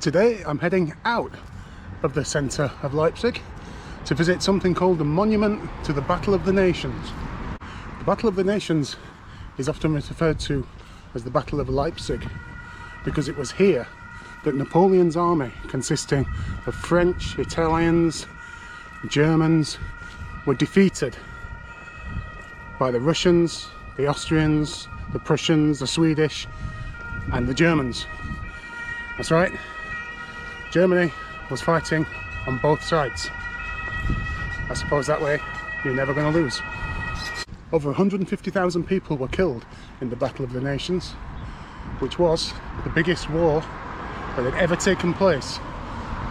Today I'm heading out of the centre of Leipzig to visit something called the Monument to the Battle of the Nations. The Battle of the Nations is often referred to as the Battle of Leipzig because it was here that Napoleon's army, consisting of French, Italians, Germans, were defeated by the Russians, the Austrians, the Prussians, the Swedish and the Germans. That's right, Germany was fighting on both sides. I suppose that way you're never going to lose. Over 150,000 people were killed in the Battle of the Nations, which was the biggest war that had ever taken place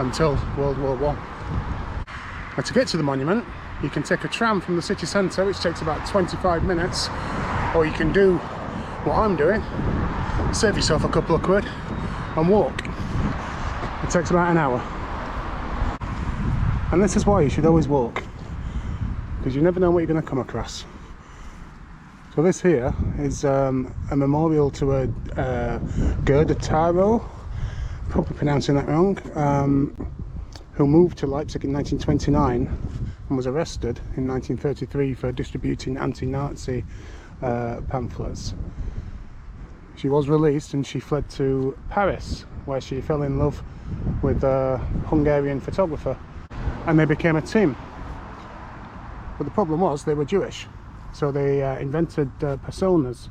until World War I. Now, to get to the monument, you can take a tram from the city centre, which takes about 25 minutes, or you can do what I'm doing, save yourself a couple of quid and walk. It takes about an hour. And this is why you should always walk, because you never know what you're going to come across. So this here is a memorial to a Gerda Taro, probably pronouncing that wrong, who moved to Leipzig in 1929 and was arrested in 1933 for distributing anti-Nazi pamphlets. She was released and she fled to Paris, where she fell in love with a Hungarian photographer, and they became a team. But the problem was they were Jewish, so they invented personas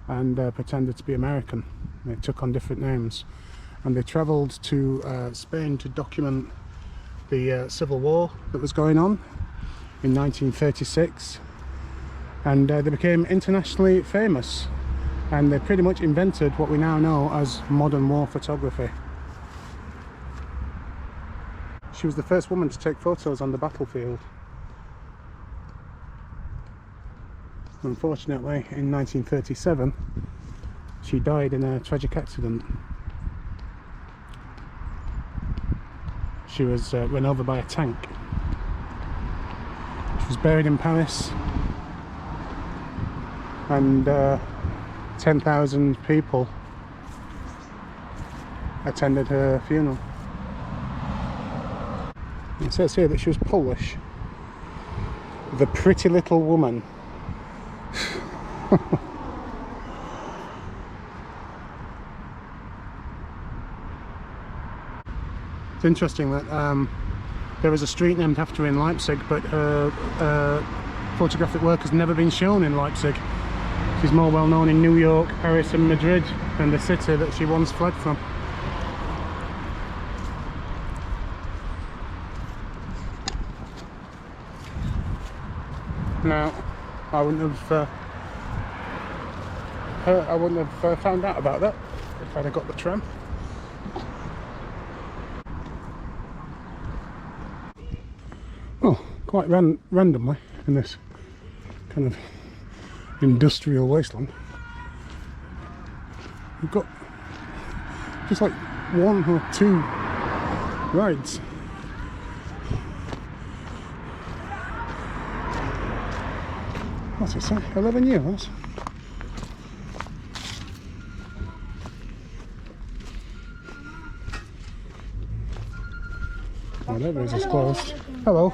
and pretended to be American. They took on different names, and they travelled to Spain to document the civil war that was going on in 1936, and they became internationally famous, and they pretty much invented what we now know as modern war photography. She was the first woman to take photos on the battlefield. Unfortunately, in 1937, she died in a tragic accident. She was run over by a tank. She was buried in Paris, and 10,000 people attended her funeral. It says here that she was Polish. The pretty little woman. It's interesting that there is a street named after her in Leipzig, but her photographic work has never been shown in Leipzig. She's more well known in New York, Paris and Madrid than the city that she once fled from. Now, I wouldn't have found out about that if I'd have got the tram. Oh, quite randomly in this kind of industrial wasteland, we've got just like one or two rides. What's it say? 11 euros? Whatever is closed. Hello.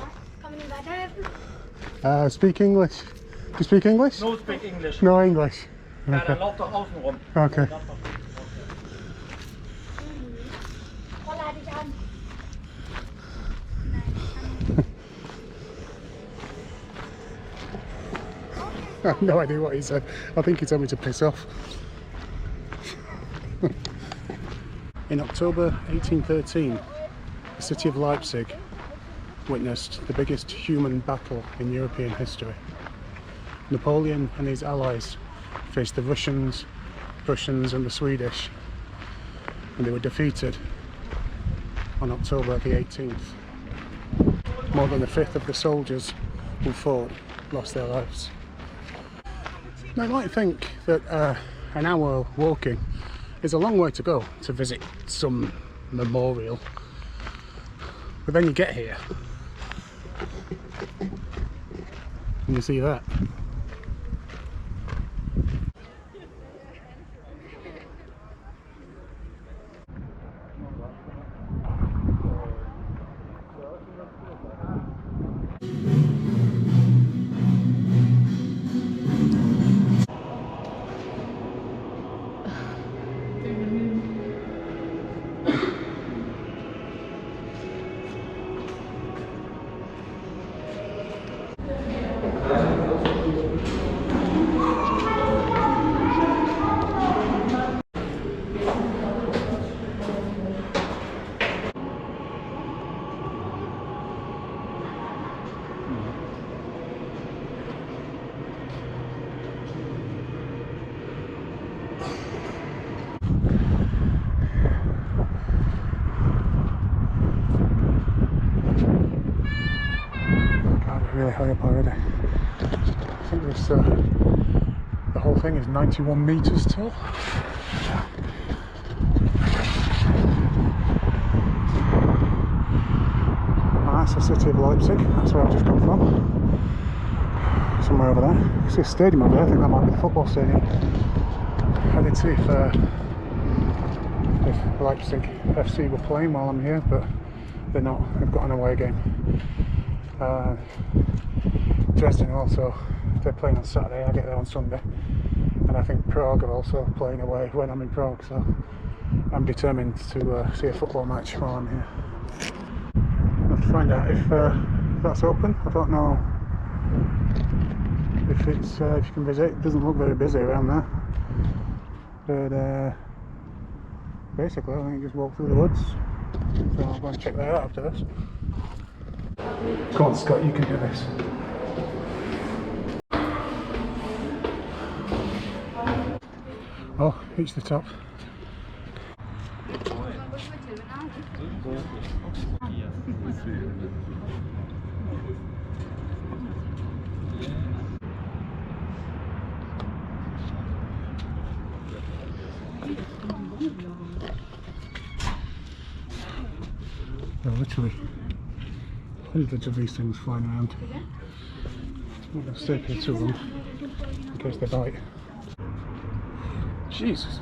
Speak English. Do you speak English? No speak English. No English. Okay. Okay. I have no idea what he said. I think he told me to piss off. In October 1813, the city of Leipzig witnessed the biggest human battle in European history. Napoleon and his allies faced the Russians, Prussians and the Swedish, and they were defeated on October the 18th. More than a fifth of the soldiers who fought lost their lives. Now, you might think that an hour walking is a long way to go to visit some memorial, but then you get here and you see that. really high up already. I think this, the whole thing is 91 metres tall. That's the city of Leipzig, that's where I've just come from. Somewhere over there. You see a stadium over there, I think that might be the football stadium. I did see if Leipzig FC were playing while I'm here, but they're not. They've got an away game. Dresden also, they're playing on Saturday, I get there on Sunday. And I think Prague are also playing away when I'm in Prague, so I'm determined to see a football match while I'm here. I'll have to find out if that's open. I don't know if it's if you can visit. It doesn't look very busy around there, but basically I think you just walk through the woods, so I'll go and check that out after this. Come on Scott, you can do this. Oh, reach the top. There are literally hundreds of these things flying around. I'm not going to stay here too long in case they bite. Jesus!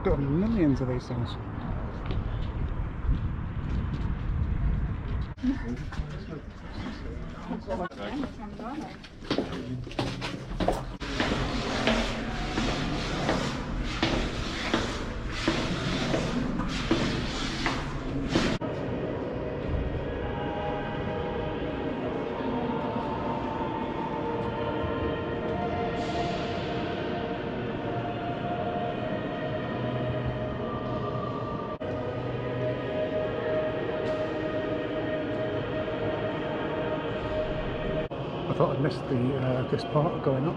Got millions of these things. I thought I'd missed this part going up.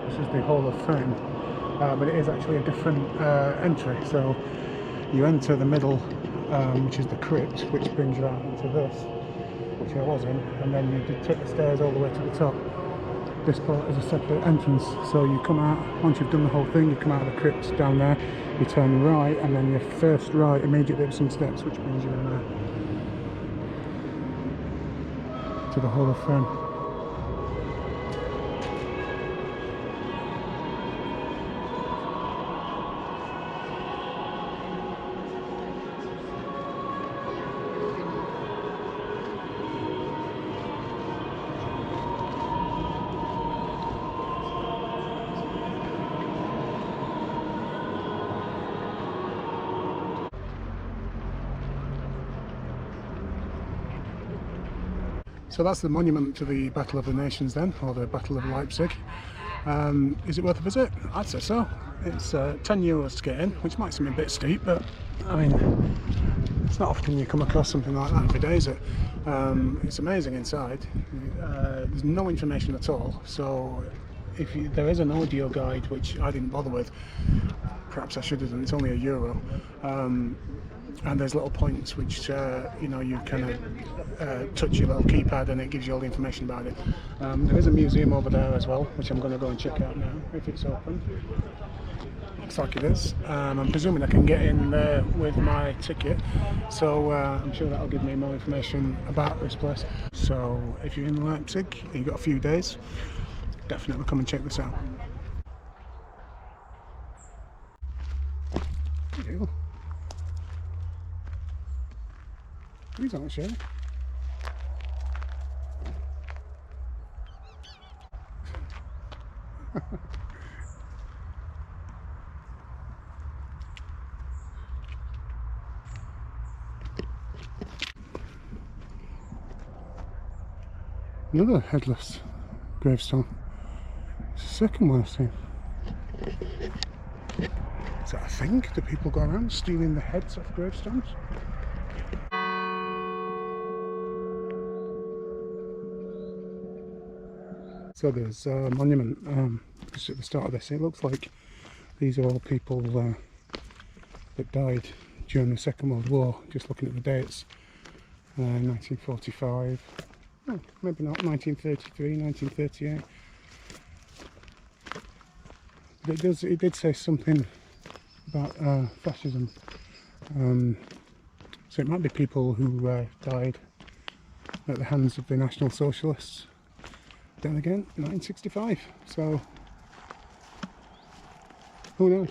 This is the Hall of Fame, but it is actually a different entry. So you enter the middle, which is the crypt, which brings you out into this, which I was in, and then you take the stairs all the way to the top. This part is a separate entrance, so you come out, once you've done the whole thing, you come out of the crypt down there, you turn right, and then your first right immediately up some steps, which brings you in there to the Hall of Fame. So that's the monument to the Battle of the Nations then, or the Battle of Leipzig. Is it worth a visit? I'd say so. It's €10 to get in, which might seem a bit steep, but I mean, it's not often you come across something like that every day, is it? It's amazing inside. There's no information at all, so if there is an audio guide, which I didn't bother with, perhaps I should have done, it's only €1. And there's little points which you know, you kind of touch your little keypad and it gives you all the information about it. There is a museum over there as well, which I'm going to go and check out now if it's open. Looks like it is. I'm presuming I can get in there with my ticket, so I'm sure that'll give me more information about this place. So if you're in Leipzig and you've got a few days, definitely come and check this out. Ew. These aren't sure. Another headless gravestone. It's the second one I've seen. Is that a thing? Do people go around stealing the heads off gravestones? So there's a monument just at the start of this. It looks like these are all people that died during the Second World War. Just looking at the dates, 1945, Oh, maybe not 1933, 1938. But it did say something about fascism. So it might be people who died at the hands of the National Socialists. Then again, 1965. So who knows?